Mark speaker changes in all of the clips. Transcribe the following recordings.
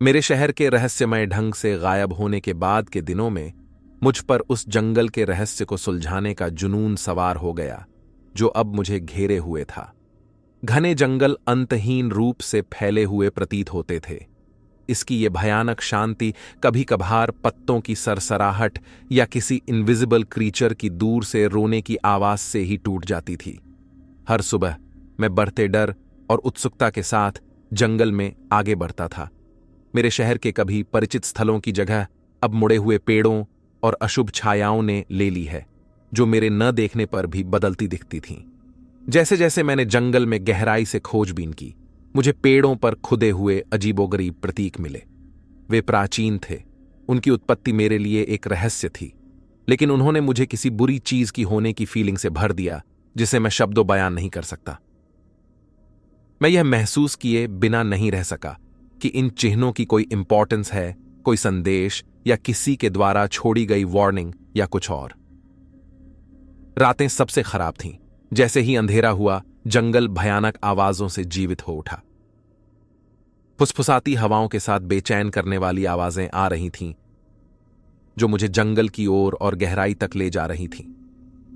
Speaker 1: मेरे शहर के रहस्यमय ढंग से गायब होने के बाद के दिनों में मुझ पर उस जंगल के रहस्य को सुलझाने का जुनून सवार हो गया जो अब मुझे घेरे हुए था। घने जंगल अंतहीन रूप से फैले हुए प्रतीत होते थे। इसकी ये भयानक शांति कभी कभार पत्तों की सरसराहट या किसी इनविजिबल क्रीचर की दूर से रोने की आवाज से ही टूट जाती थी। हर सुबह मैं बढ़ते डर और उत्सुकता के साथ जंगल में आगे बढ़ता था। मेरे शहर के कभी परिचित स्थलों की जगह अब मुड़े हुए पेड़ों और अशुभ छायाओं ने ले ली है, जो मेरे न देखने पर भी बदलती दिखती थीं। जैसे जैसे मैंने जंगल में गहराई से खोजबीन की, मुझे पेड़ों पर खुदे हुए अजीबोगरीब प्रतीक मिले। वे प्राचीन थे, उनकी उत्पत्ति मेरे लिए एक रहस्य थी, लेकिन उन्होंने मुझे किसी बुरी चीज की होने की फीलिंग से भर दिया जिसे मैं शब्दों बयान नहीं कर सकता। मैं यह महसूस किए बिना नहीं रह सका कि इन चिन्हों की कोई इंपॉर्टेंस है, कोई संदेश या किसी के द्वारा छोड़ी गई वार्निंग या कुछ और। रातें सबसे खराब थीं। जैसे ही अंधेरा हुआ, जंगल भयानक आवाजों से जीवित हो उठा। फुसफुसाती हवाओं के साथ बेचैन करने वाली आवाजें आ रही थीं, जो मुझे जंगल की ओर और गहराई तक ले जा रही थीं।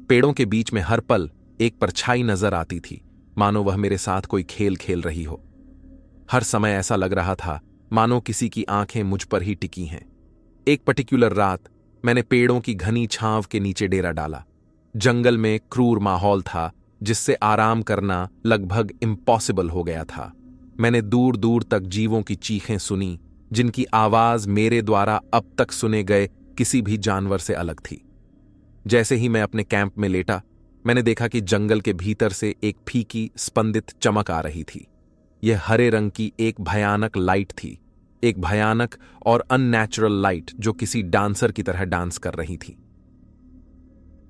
Speaker 1: पेड़ों के बीच में हर पल एक परछाई नजर आती थी, मानो वह मेरे साथ कोई खेल खेल रही हो। हर समय ऐसा लग रहा था मानो किसी की आंखें मुझ पर ही टिकी हैं। एक पर्टिकुलर रात मैंने पेड़ों की घनी छांव के नीचे डेरा डाला। जंगल में क्रूर माहौल था जिससे आराम करना लगभग इम्पॉसिबल हो गया था। मैंने दूर दूर तक जीवों की चीखें सुनी, जिनकी आवाज मेरे द्वारा अब तक सुने गए किसी भी जानवर से अलग थी। जैसे ही मैं अपने कैंप में लेटा, मैंने देखा कि जंगल के भीतर से एक फीकी स्पंदित चमक आ रही थी। यह हरे रंग की एक भयानक लाइट थी, एक भयानक और अननेचुरल लाइट जो किसी डांसर की तरह डांस कर रही थी।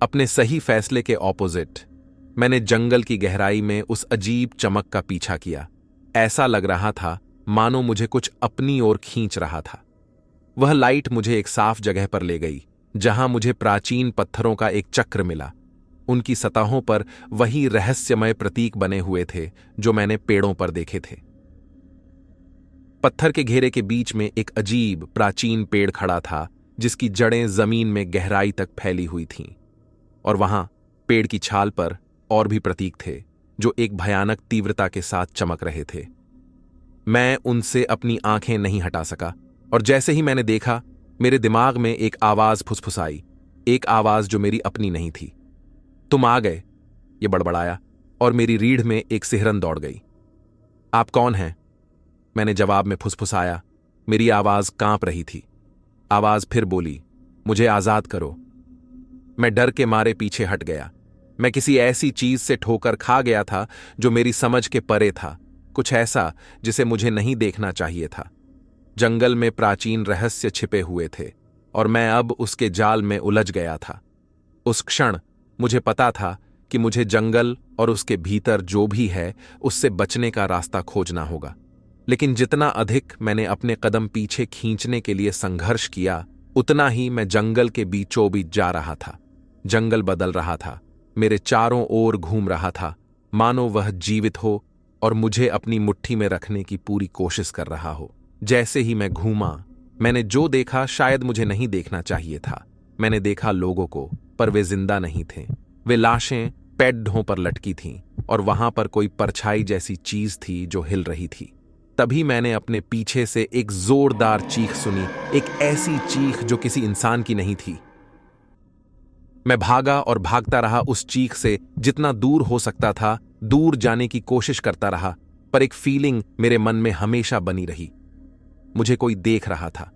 Speaker 1: अपने सही फैसले के ऑपोजिट मैंने जंगल की गहराई में उस अजीब चमक का पीछा किया। ऐसा लग रहा था मानो मुझे कुछ अपनी ओर खींच रहा था। वह लाइट मुझे एक साफ जगह पर ले गई, जहां मुझे प्राचीन पत्थरों का एक चक्र मिला। उनकी सतहों पर वही रहस्यमय प्रतीक बने हुए थे जो मैंने पेड़ों पर देखे थे। पत्थर के घेरे के बीच में एक अजीब प्राचीन पेड़ खड़ा था, जिसकी जड़ें जमीन में गहराई तक फैली हुई थीं। और वहां पेड़ की छाल पर और भी प्रतीक थे जो एक भयानक तीव्रता के साथ चमक रहे थे। मैं उनसे अपनी आंखें नहीं हटा सका, और जैसे ही मैंने देखा, मेरे दिमाग में एक आवाज फुसफुसाई, एक आवाज जो मेरी अपनी नहीं थी। तुम आ गए, ये बड़बड़ाया, और मेरी रीढ़ में एक सिहरन दौड़ गई। आप कौन हैं? मैंने जवाब में फुसफुसाया। मेरी आवाज कांप रही थी। आवाज फिर बोली, मुझे आजाद करो। मैं डर के मारे पीछे हट गया। मैं किसी ऐसी चीज से ठोकर खा गया था जो मेरी समझ के परे था, कुछ ऐसा जिसे मुझे नहीं देखना चाहिए था। जंगल में प्राचीन रहस्य छिपे हुए थे और मैं अब उसके जाल में उलझ गया था। उस क्षण मुझे पता था कि मुझे जंगल और उसके भीतर जो भी है उससे बचने का रास्ता खोजना होगा। लेकिन जितना अधिक मैंने अपने कदम पीछे खींचने के लिए संघर्ष किया, उतना ही मैं जंगल के बीचों बीच जा रहा था। जंगल बदल रहा था, मेरे चारों ओर घूम रहा था, मानो वह जीवित हो और मुझे अपनी मुट्ठी में रखने की पूरी कोशिश कर रहा हो। जैसे ही मैं घूमा, मैंने जो देखा शायद मुझे नहीं देखना चाहिए था। मैंने देखा लोगों को, पर वे जिंदा नहीं थे। वे लाशें पेड़ों पर लटकी थीं और वहां पर कोई परछाई जैसी चीज थी जो हिल रही थी। तभी मैंने अपने पीछे से एक जोरदार चीख सुनी, एक ऐसी चीख जो किसी इंसान की नहीं थी। मैं भागा और भागता रहा उस चीख से, जितना दूर हो सकता था दूर जाने की कोशिश करता रहा, पर एक फीलिंग मेरे मन में हमेशा बनी रही। मुझे कोई देख रहा था,